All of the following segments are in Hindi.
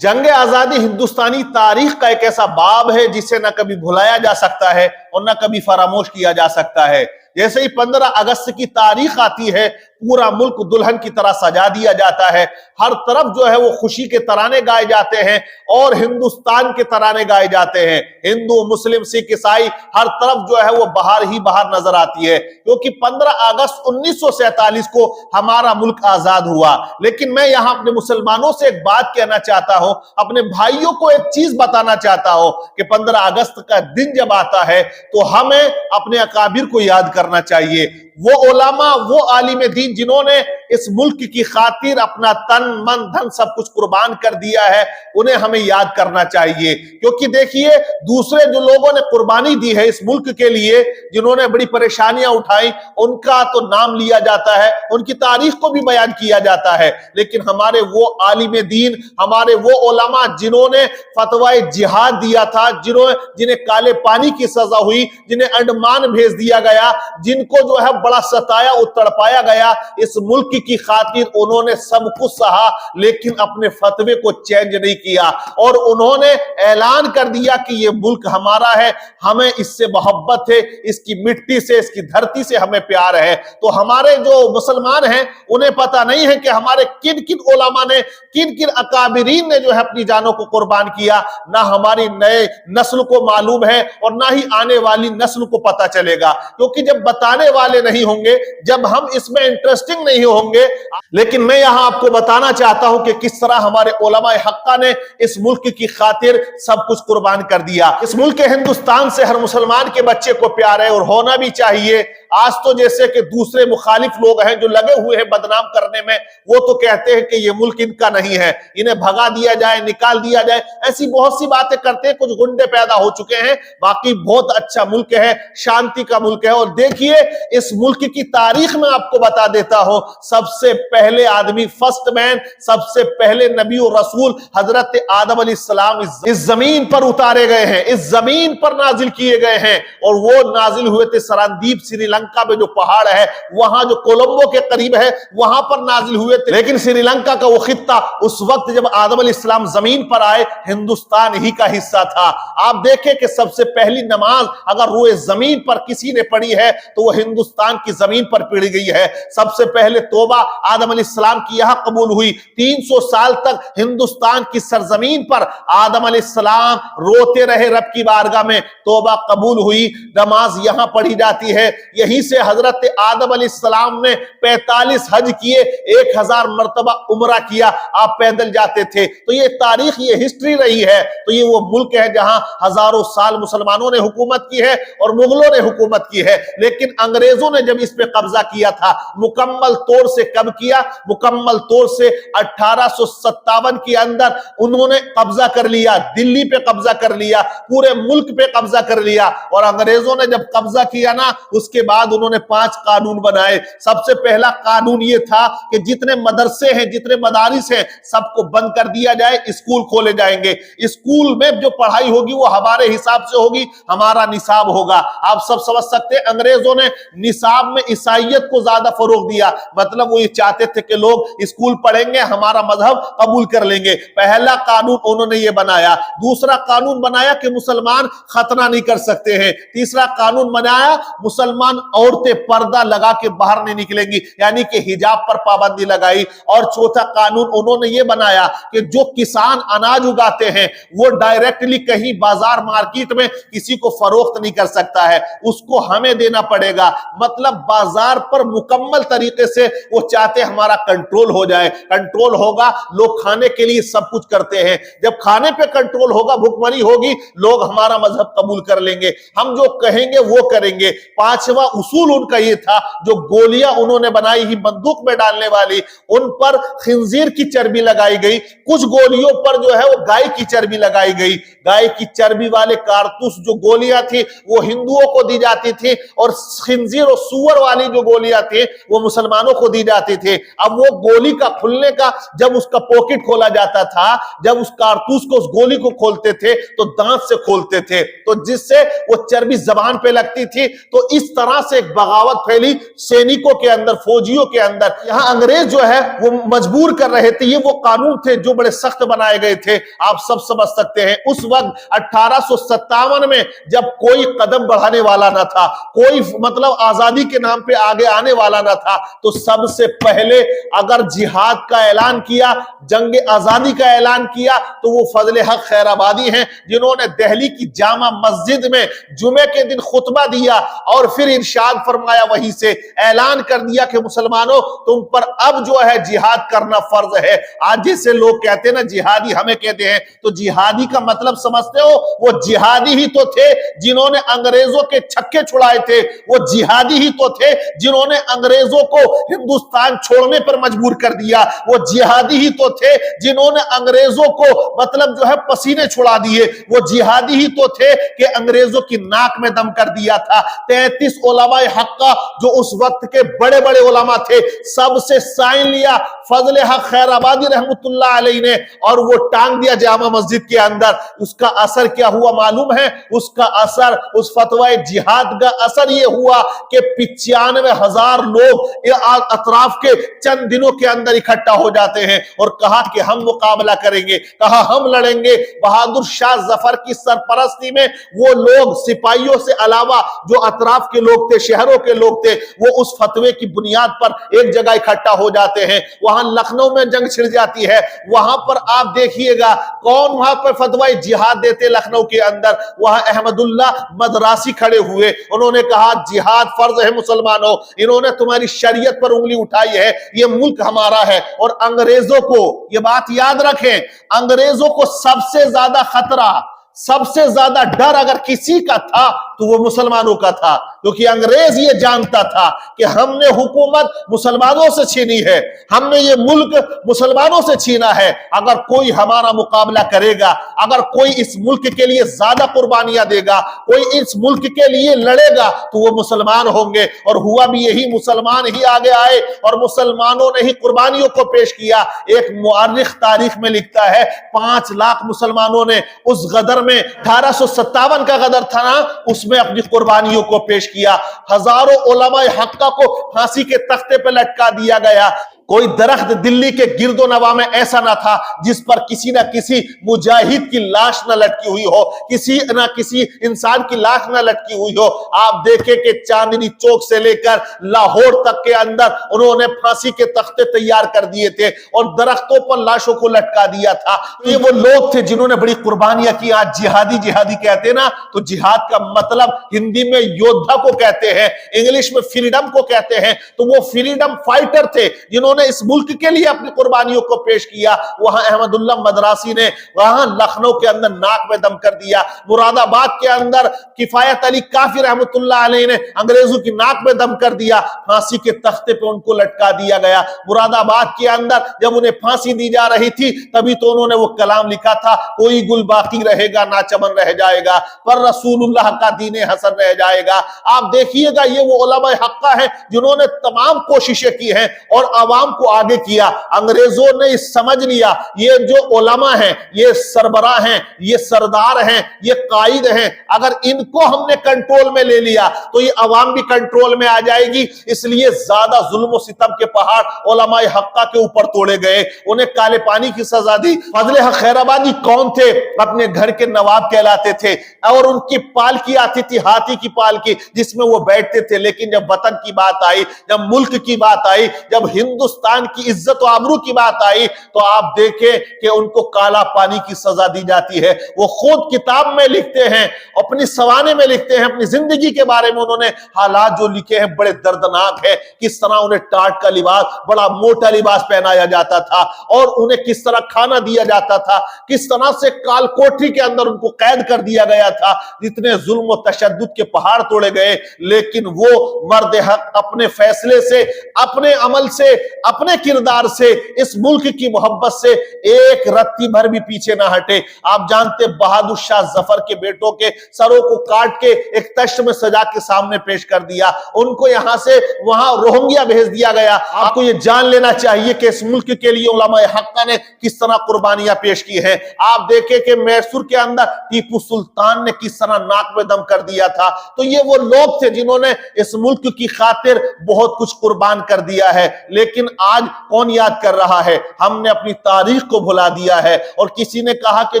जंग आजादी हिंदुस्तानी तारीख का एक ऐसा बाब है जिसे न कभी भुलाया जा सकता है और न कभी फरामोश किया जा सकता है। जैसे ही 15 अगस्त की तारीख आती है, पूरा मुल्क दुल्हन की तरह सजा दिया जाता है। हर तरफ जो है वो खुशी के तराने गाए जाते हैं और हिंदुस्तान के तराने गाए जाते हैं। हिंदू, मुस्लिम, सिख, ईसाई, हर तरफ जो है वो बाहर ही बाहर नजर आती है, क्योंकि 15 अगस्त 1947 को हमारा मुल्क आजाद हुआ। लेकिन मैं यहां अपने मुसलमानों से एक बात कहना चाहता हूं, अपने भाइयों को एक चीज बताना चाहता हूं कि 15 अगस्त का दिन जब आता है तो हमें अपने अकाबिर को याद करना चाहिए। वो उलमा, वो आलिम दीन जिन्होंने इस मुल्क की खातिर अपना तन, मन, धन सब कुछ कुर्बान कर दिया है, उन्हें हमें याद करना चाहिए। क्योंकि देखिए, दूसरे जो लोगों ने कुर्बानी दी है इस मुल्क के लिए, जिन्होंने बड़ी परेशानियां उठाई, उनका तो नाम लिया जाता है, उनकी तारीख को भी बयान किया जाता है। लेकिन हमारे वो आलिम दीन, हमारे वो उलमा जिन्होंने फतवाए जिहाद दिया था, जिन्हें काले पानी की सजा हुई, जिन्हें अंडमान भेज दिया गया, जिनको जो है बड़ा सताया और तड़पाया गया, इस मुल्क की खातिर उन्होंने सब कुछ सहा, लेकिन अपने फतवे को चेंज नहीं किया और उन्होंने ऐलान कर दिया कि ये मुल्क हमारा है, हमें इससे मोहब्बत है, इसकी मिट्टी से, इसकी धरती से हमें प्यार है। तो हमारे जो मुसलमान हैं उन्हें पता नहीं है कि हमारे किन किन उलमा ने, किन किन अकाबिरीन ने जो है अपनी जानों को कुर्बान किया। ना हमारी नए नस्ल को मालूम है और ना ही आने वाली नस्ल को पता चलेगा, क्योंकि जब बताने वाले नहीं होंगे, जब हम इसमें इंटरेस्टिंग नहीं होंगे। लेकिन मैं यहां आपको बताना चाहता हूं कि किस तरह हमारे उलमा हक्का ने इस मुल्क की खातिर सब कुछ कुर्बान कर दिया। इस मुल्क हिंदुस्तान से हर मुसलमान के बच्चे को प्यार है और होना भी चाहिए। आज तो जैसे कि दूसरे मुखालिफ लोग हैं जो लगे हुए हैं बदनाम करने में, वो तो कहते हैं कि ये मुल्क इनका नहीं है, इन्हें भगा दिया जाए, निकाल दिया जाए, ऐसी बहुत सी बातें करते हैं। कुछ गुंडे पैदा हो चुके हैं, बाकी बहुत अच्छा मुल्क है, शांति का मुल्क है। और देखिए, इस मुल्क की तारीख में आपको बता देता हूं, सबसे पहले आदमी, फर्स्ट मैन, सबसे पहले नबी और रसूल हजरत आदम अलैहिस्सलाम इस जमीन पर उतारे गए हैं, इस जमीन पर नाजिल किए गए हैं। और वो नाजिल हुए थे सरांदीप, श्रीलंका में जो पहाड़ है, वहां जो कोलंबो के करीब है, वहां पर नाजिल हुए थे। लेकिन श्रीलंका का वो खित्ता उस वक्त जब आदम अलैहिस्सलाम जमीन पर आए, हिंदुस्तान ही का हिस्सा था। आप देखें कि सबसे पहली नमाज अगर रोए जमीन पर किसी ने पढ़ी है तो वो हिंदुस्तान की जमीन पर पढ़ी गई है। सबसे पहले तौबा आदम अलैहिस्सलाम की यहां कबूल हुई। 300 साल तक हिंदुस्तान की सरजमीन पर आदम अलैहिस्सलाम रोते रहे, रब की बारगाह में तौबा कबूल हुई, नमाज यहां पढ़ी जाती है। यहीं से हजरत आदम अलैहिस्सलाम ने 45 हज किए, 1000 मर्तबा उम्रा किया, आप पैदल जाते थे। तो ये तारीख, ये हिस्ट्री रही है। तो ये वो मुल्क है जहां हजारों साल मुसलमानों ने हुकूमत की है और मुगलों ने हुकूमत की है। लेकिन अंग्रेजों ने जब इस पे कब्जा किया था, मुकम्मल तौर से कब किया? मुकम्मल तौर से 1857 के अंदर उन्होंने कब्जा कर लिया, दिल्ली पे कब्जा कर लिया, पूरे मुल्क पे कब्जा कर लिया। और अंग्रेजों ने जब कब्जा किया ना, उसके बाद उन्होंने 5 कानून बनाए। सबसे पहला कानून ये था कि जितने मदरसे हैं, जितने मदारिस हैं, सबको बंद कर दिया जाए, स्कूल खोले जाएंगे। स्कूल में जो पढ़ाई होगी वो हमारे हिसाब से होगी, हमारा निसाब होगा। आप सब समझ सकते हैं, अंग्रेजों ने निसाब में ईसाइयत को ज्यादा फरोग दिया। मतलब वो ये चाहते थे कि लोग स्कूल पढ़ेंगे, हमारा मजहब कबूल कर लेंगे। पहला कानून उन्होंने ये बनाया। दूसरा कानून बनाया कि मुसलमान खतना नहीं कर सकते हैं। तीसरा कानून बनाया, मुसलमान औरतें पर्दा लगा के बाहर नहीं निकलेंगी, यानी कि हिजाब पर पाबंदी लगाई। और चौथा कानून उन्होंने ये बनाया कि जो किसान अनाज उगाते हैं वो डायरेक्टली कहीं बाजार मार्केट में किसी को फरोख्त नहीं कर सकता है, उसको हमें देना पड़ेगा। मतलब बाजार पर मुकम्मल तरीके से वो चाहते हमारा कंट्रोल हो जाए। कंट्रोल होगा, लोग खाने के लिए सब कुछ करते हैं। जब खाने पे कंट्रोल होगा, भुखमरी होगी, लोग हमारा मजहब कबूल कर लेंगे, हम जो कहेंगे वो करेंगे। पांचवा उसूल उनका ये था, जो गोलियां उन्होंने बनाई ही बंदूक में डालने वाली, उन पर खिंजीर की चर्बी लगाई गई। कुछ गोलियों पर जो है वो गाय की चर्बी लगाई गई। गाय की चर्बी वाले कारतूस जो गोलियां थी वो हिंदुओं को दी जाती थी, और खिंजीर और सूअर वाली जो गोलियां थी वो मुसलमानों को दी जाती थी। अब वो गोली का खुलने का, जब उसका पॉकेट खोला जाता था, जब उस कारतूस को, उस गोली को खोलते थे तो दांत से खोलते थे, तो जिससे वो चर्बी जबान पे लगती थी। तो इस तरह से एक बगावत फैली सैनिकों के अंदर, फौजियों के अंदर। यहां अंग्रेज जो है वो मजबूर कर रहे थे, ये वो कानून थे जो बड़े सख्त बनाए गए थे, आप सब समझ सकते हैं। उस वक्त 1857 में जब कोई कदम बढ़ाने वाला ना था, कोई मतलब आजादी के नाम पे आगे आने वाला ना था, तो सबसे पहले अगर जिहाद का ऐलान किया, जंग आजादी का ऐलान किया, तो वो फजल हक खैराबादी हैं, जिन्होंने दिल्ली की जामा मस्जिद में जुमे के दिन खुतबा दिया और फिर इरशाद फरमाया, वहीं से ऐलान कर दिया कि मुसलमानों तुम पर अब जो है जिहाद करना फर्ज है। आज जैसे लोग कहते हैं ना जिहादी हमें कहते हैं, तो जिहादी का मतलब समझते हो? वो जिहादी ही तो थे जिन्होंने अंग्रेजों के छक्के छुड़ाए थे, वो जिहादी ही तो थे जिन्होंने अंग्रेजों को हिंदुस्तान छोड़ने पर मजबूर कर दिया, वो जिहादी ही तो थे जिन्होंने अंग्रेजों को मतलब जो है पसीने छुड़ा दिए, वो जिहादी ही तो थे कि अंग्रेजों की नाक में दम कर दिया था। 33 उलमाए हक्का जो उस वक्त के बड़े बड़े उलमा थे, सबसे साइन लिया फजल हक खैराबादी रहमतुल्लाह अलैहि ने, और वो टांग दिया जामा मस्जिद के अंदर। उसका असर क्या हुआ मालूम है? उसका असर, उस फतवाए जिहाद का असर ये हुआ कि 95,000 लोग अतराफ के चंद दिनों के अंदर इकट्ठा हो जाते हैं और कहा कि हम मुकाबला करेंगे, कहा हम लड़ेंगे। बहादुर शाह जफर की सरपरस्ती में वो लोग, सिपाहियों से अलावा जो अतराफ के लोग थे, शहरों के लोग थे, वो उस फतवे की बुनियाद पर एक जगह इकट्ठा हो जाते हैं। वहां लखनऊ में जंग छिड़ जाती है, वहां पर आप देखिएगा कौन वहां पर फतवाए जिहाद देते लखनऊ के अंदर? वहां अहमदुल्ला मदरासी खड़े हुए, उन्होंने कहा जिहाद फर्ज है मुसलमानों, इन्होंने तुम्हारी शरीयत पर उंगली उठाई है, ये मुल्क हमारा है। और अंग्रेजों को ये बात याद रखें, अंग्रेजों को सबसे ज्यादा खतरा, सबसे ज्यादा डर अगर किसी का था तो वो मुसलमानों का था, क्योंकि अंग्रेज ये जानता था कि हमने हुकूमत मुसलमानों से छीनी है, हमने ये मुल्क मुसलमानों से छीना है। अगर कोई हमारा मुकाबला करेगा, अगर कोई इस मुल्क के लिए ज्यादा कुर्बानियां देगा, कोई इस मुल्क के लिए लड़ेगा, तो वो मुसलमान होंगे। और हुआ भी यही, मुसलमान ही आगे आए और मुसलमानों ने ही कुर्बानियों को पेश किया। एक मुअर्रिख तारीख में लिखता है 5 लाख मुसलमानों ने उस गदर में, 1857 का गदर था ना, उसमें अपनी कुर्बानियों को पेश किया। हजारों उलमाए हक्का को फांसी के तख्ते पर लटका दिया गया। कोई दरख्त दिल्ली के गिरदो नवा में ऐसा ना था जिस पर किसी ना किसी मुजाहिद की लाश ना लटकी हुई हो, किसी ना किसी इंसान की लाश ना लटकी हुई हो। आप देखें कि चांदनी चौक से लेकर लाहौर तक के अंदर उन्होंने फांसी के तख्ते तैयार कर दिए थे और दरख्तों पर लाशों को लटका दिया था। ये वो लोग थे जिन्होंने बड़ी कुर्बानियां की। आज जिहादी जिहादी कहते हैं ना, तो जिहाद का मतलब हिंदी में योद्धा को कहते हैं, इंग्लिश में फ्रीडम को कहते हैं। तो वो फ्रीडम फाइटर थे जिन्होंने इस मुल्क के लिए अपनी कुर्बानियों को पेश किया। वहां अहमदुल्ला मदरासी ने वहां लखनऊ के अंदर नाक में दम कर दिया। मुरादाबाद के अंदर किफायत अली काफी रहमतुल्लाह अलैहि ने अंग्रेजों की नाक में दम कर दिया, फांसी के तख्ते पे उनको लटका दिया गया। मुरादाबाद के अंदर जब उन्हें फांसी दी जा रही थी, तभी तो उन्होंने वो कलाम लिखा था, कोई गुल बाकी रहेगा ना चमन रह जाएगा, पर रसूलुल्लाह का दीन हसन रह जाएगा। आप देखिएगा ये वो उलमाए हक्का है जिन्होंने तमाम कोशिशें की हैं और आवाम को आगे किया। अंग्रेजों ने समझ लिया ये जो उलमा हैं, ये सरबराह हैं, ये सरदार हैं, ये कायद हैं, अगर इनको हमने कंट्रोल में ले लिया तो ये अवाम भी कंट्रोल में आ जाएगी। इसलिए ज्यादा जुल्म सितम के पहाड़ उलमाए हक्का के ऊपर तोड़े गए, उन्हें काले पानी की सजा दी। फजल हक खैराबादी कौन थे? अपने घर के नवाब कहलाते थे और उनकी पालकी आती थी, हाथी की पालकी, जिसमें वो बैठते थे। लेकिन जब वतन की बात आई, जब मुल्क की बात आई, जब हिंदुस्तान की इज्जत और आबरू की बात आई, तो आप देखें कि उनको काला पानी की सजा दी जाती है। वो खुद किताब में लिखते हैं, अपनी सवाने में लिखते हैं, अपनी जिंदगी के बारे में उन्होंने हालात जो लिखे हैं बड़े दर्दनाक है। किस तरह उन्हें टाट का लिबास, बड़ा मोटा लिबास पहनाया जाता था और उन्हें किस तरह खाना दिया जाता था, किस तरह से काल कोठरी के अंदर उनको कैद कर दिया गया था। इतने जुल्म और तशद्दुद के पहाड़ तोड़े गए, लेकिन वो मर्द हक अपने फैसले से, अपने अमल से, अपने किरदार से, इस मुल्क की मोहब्बत से एक रत्ती भर भी पीछे ना हटे। आप जानते बहादुर शाह जफर के बेटों के सरों को काट के एक तश्त में सजा के सामने पेश कर दिया, उनको यहां से वहां रोहिंग्या भेज दिया गया। आपको ये जान लेना चाहिए कि इस मुल्क के लिए उलमाए हक़ ने किस तरह कुर्बानियां पेश की हैं। आप देखें कि मैसूर के अंदर टीपू सुल्तान ने किस तरह नाक में दम कर दिया था। तो ये वो लोग थे जिन्होंने इस मुल्क की खातिर बहुत कुछ कुर्बान कर दिया है। लेकिन आज कौन याद कर रहा है? हमने अपनी तारीख को भुला दिया है। और किसी ने कहा कि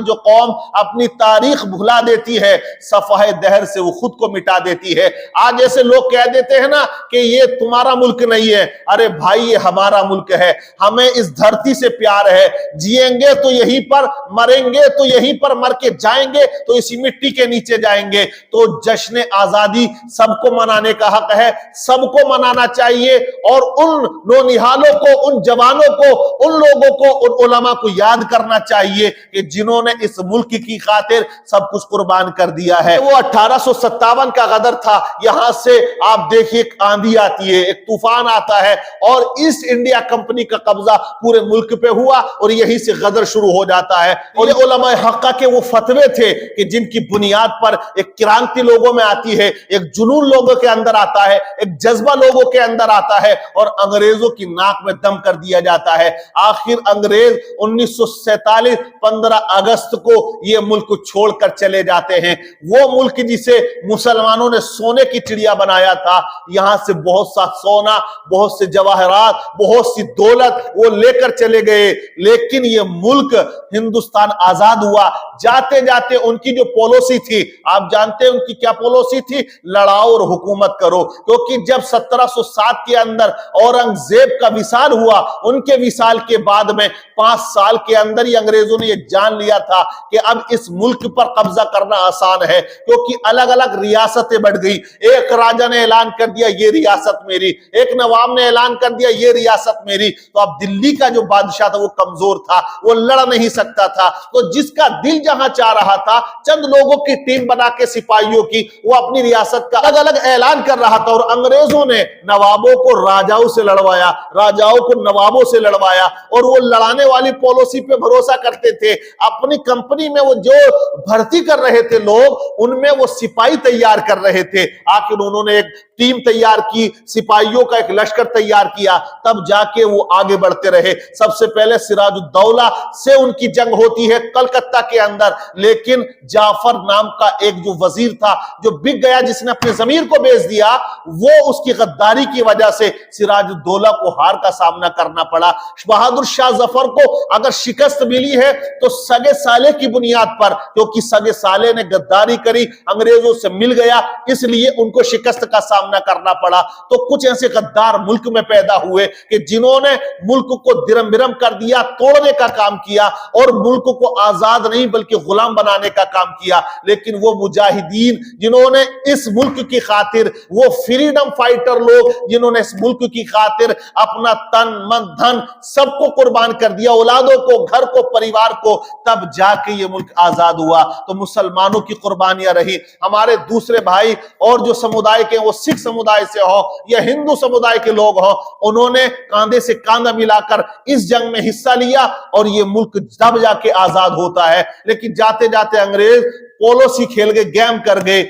जो कौम अपनी तारीख भुला देती है, सफाए दहर से वो खुद को मिटा देती है। आज ऐसे लोग कह देते हैं ना कि ये तुम्हारा मुल्क नहीं है। अरे भाई, ये हमारा मुल्क है। हमें इस धरती से प्यार है। जिएंगे तो यहीं पर, मरेंगे तो यहीं पर, मर के जाएंगे तो इसी मिट्टी के नीचे जाएंगे। तो जश्न आजादी सबको मनाने का हक है, सबको मनाना चाहिए। और उन नौनिहालों को, उन जवानों को, उन लोगों को, उन उलमा को याद करना चाहिए कि जिन्होंने इस मुल्क की खातिर सब कुछ कुर्बान कर दिया है। वो 1857 का गदर था। यहां से आप देखिए आंधी आती है, एक तूफान आता है और ईस्ट इंडिया कंपनी का कब्जा पूरे मुल्क पे हुआ और यहीं से गदर शुरू हो जाता है। और ये उलमाए हक़ के वो फतवे थे कि जिनकी बुनियाद पर एक क्रांति लोगों में आती है, एक जुनून लोगों के अंदर आता है, एक जज्बा लोगों के अंदर आता है और अंग्रेजों की नाक में दम कर दिया जाता है। आखिर अंग्रेज 1947 15 अगस्त को ये मुल्क छोड़कर चले जाते हैं। वो मुल्क जिसे मुसलमानों ने सोने की चिड़िया बनाया था, यहां से बहुत सा सोना, बहुत से जवाहरात, बहुत सी दौलत वो लेकर चले गए। लेकिन ये मुल्क हिंदुस्तान आजाद हुआ, जाते जाते उनकी जो पॉलिसी थी, आप जानते हैं उनकी क्या पॉलिसी थी? लड़ाओ और हुकूमत करो। क्योंकि जब 1707 के अंदर औरंगजेब का विसाल हुआ, उनके विसाल के बाद में 5 साल के अंदर ही अंग्रेजों ने यह जान लिया था कि अब इस मुल्क पर कब्जा करना आसान है। क्योंकि अलग अलग रियासतें बढ़ गई। एक राजा ने ऐलान कर दिया ये रियासत मेरी, एक नवाब ने ऐलान कर दिया ये रियासत मेरी। तो अब दिल्ली का जो बादशाह था वो कमजोर था, वो लड़ नहीं सकता था। तो जिसका दिल जहां चाह रहा था, चंद लोगों की टीम बना के सिपाहियों की, वो अपनी रियासत का अलग अलग ऐलान कर रहा था। और अंग्रेजों ने नवाबों को राजाओं से लड़वाया, राजाओं को नवाबों से लड़वाया। और वो लड़ाने वाली पॉलिसी पे भरोसा करते थे। अपनी कंपनी में वो जो भर्ती कर रहे थे लोग, उनमें वो सिपाही तैयार कर रहे थे। आखिर उन्होंने एक टीम तैयार की, सिपाहियों का एक लश्कर तैयार किया, तब जाके वो आगे बढ़ते रहे। सबसे पहले सिराजुद्दौला से उनकी जंग होती है कलकत्ता के अंदर। लेकिन जाफर नाम का एक जो वजीर था, जो बिक गया, जिसने अपने जमीर को बेच दिया, वो उसकी गद्दारी की वजह से सिराजुद्दौला को हार का सामना करना पड़ा। बहादुर शाह जफर को अगर शिकस्त मिली है तो सगे साले की बुनियाद पर, क्योंकि सगे साले ने गद्दारी करी, अंग्रेजों से मिल गया, इसलिए उनको शिकस्त का सामना करना पड़ा। तो कुछ ऐसे गद्दार मुल्क में पैदा हुए कि जिन्होंने मुल्क को दिरम बिरम कर दिया, तोड़ने का काम किया और मुल्क को आजाद नहीं बल्कि गुलाम बनाने का काम किया। लेकिन वो मुजाहिदीन जिन्होंने इस मुल्क की खातिर, वो फ्रीडम फाइटर लोग जिन्होंने इस मुल्क की खातिर अपना तन मन धन सबको कुर्बान कर दिया, औलादों को, घर को, परिवार को, तब जाके ये मुल्क आजाद हुआ। तो मुसलमानों की कुर्बानियां रही। हमारे दूसरे भाई और जो समुदाय के, वो सिख समुदाय से हो या हिंदू समुदाय के लोग हो, उन्होंने कांधे से कांधा मिलाकर इस जंग में हिस्सा लिया और ये मुल्क तब जाके आजाद होता है। लेकिन जाते जाते अंग्रेज पॉलिसी खेल गए, गेम कर गए,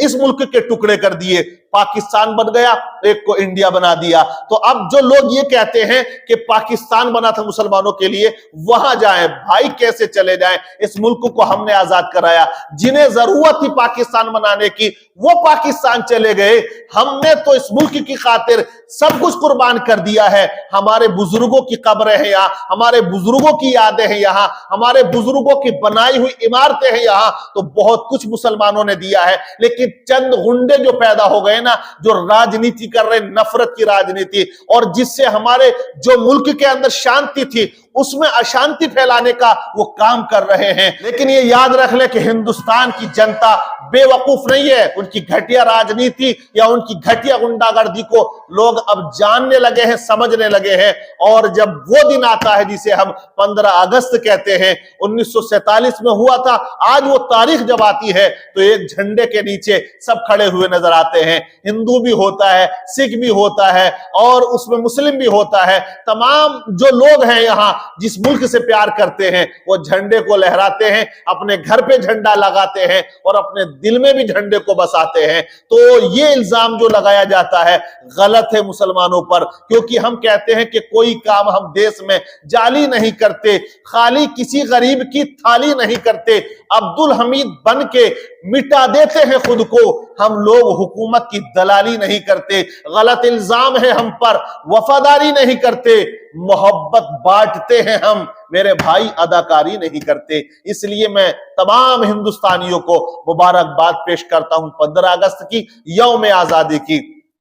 इस मुल्क के टुकड़े कर दिए। पाकिस्तान बन गया, एक को इंडिया बना दिया। तो अब जो लोग ये कहते हैं कि पाकिस्तान बना था मुसलमानों के लिए, वहां जाएं भाई, कैसे चले जाएं? इस मुल्क को हमने आजाद कराया। जिन्हें जरूरत थी पाकिस्तान बनाने की, वो पाकिस्तान चले गए। हमने तो इस मुल्क की खातिर सब कुछ कुर्बान कर दिया है। हमारे बुजुर्गों की कब्रें हैं यहाँ, हमारे बुजुर्गों की यादें हैं यहाँ, हमारे बुजुर्गों की बनाई हुई इमारतें हैं यहाँ। तो बहुत कुछ मुसलमानों ने दिया है। लेकिन चंद गुंडे जो पैदा हो गए ना, जो राजनीति कर रहे, नफरत की राजनीति, और जिससे हमारे जो मुल्क के अंदर शांति थी उसमें अशांति फैलाने का वो काम कर रहे हैं। लेकिन ये याद रख ले कि हिंदुस्तान की जनता बेवकूफ नहीं है, उनकी घटिया राजनीति या उनकी घटिया गुंडागर्दी को लोग अब जानने लगे हैं, समझने लगे हैं। और जब वो दिन आता है जिसे हम 15 अगस्त कहते हैं, 1947 में हुआ था, आज वो तारीख जब आती है तो एक झंडे के नीचे सब खड़े हुए नजर आते हैं। हिंदू भी होता है, सिख भी होता है और उसमें मुस्लिम भी होता है। तमाम जो लोग हैं यहाँ जिस मुल्क से प्यार करते हैं वो झंडे को लहराते हैं, अपने घर पे झंडा लगाते हैं और अपने दिल में भी झंडे को बसाते हैं। तो ये इल्जाम जो लगाया जाता है गलत है मुसलमानों पर, क्योंकि हम कहते हैं कि कोई काम हम देश में जाली नहीं करते, खाली किसी गरीब की थाली नहीं करते, अब्दुल हमीद बन के मिटा देते हैं खुद को। हम लोग हुकूमत की दलाली नहीं करते, गलत इल्जाम है हम पर, वफादारी नहीं करते, मोहब्बत बांटते हैं हम मेरे भाई, अदाकारी नहीं करते। इसलिए मैं तमाम हिंदुस्तानियों को मुबारकबाद पेश करता हूं 15 अगस्त की, यौम आजादी की।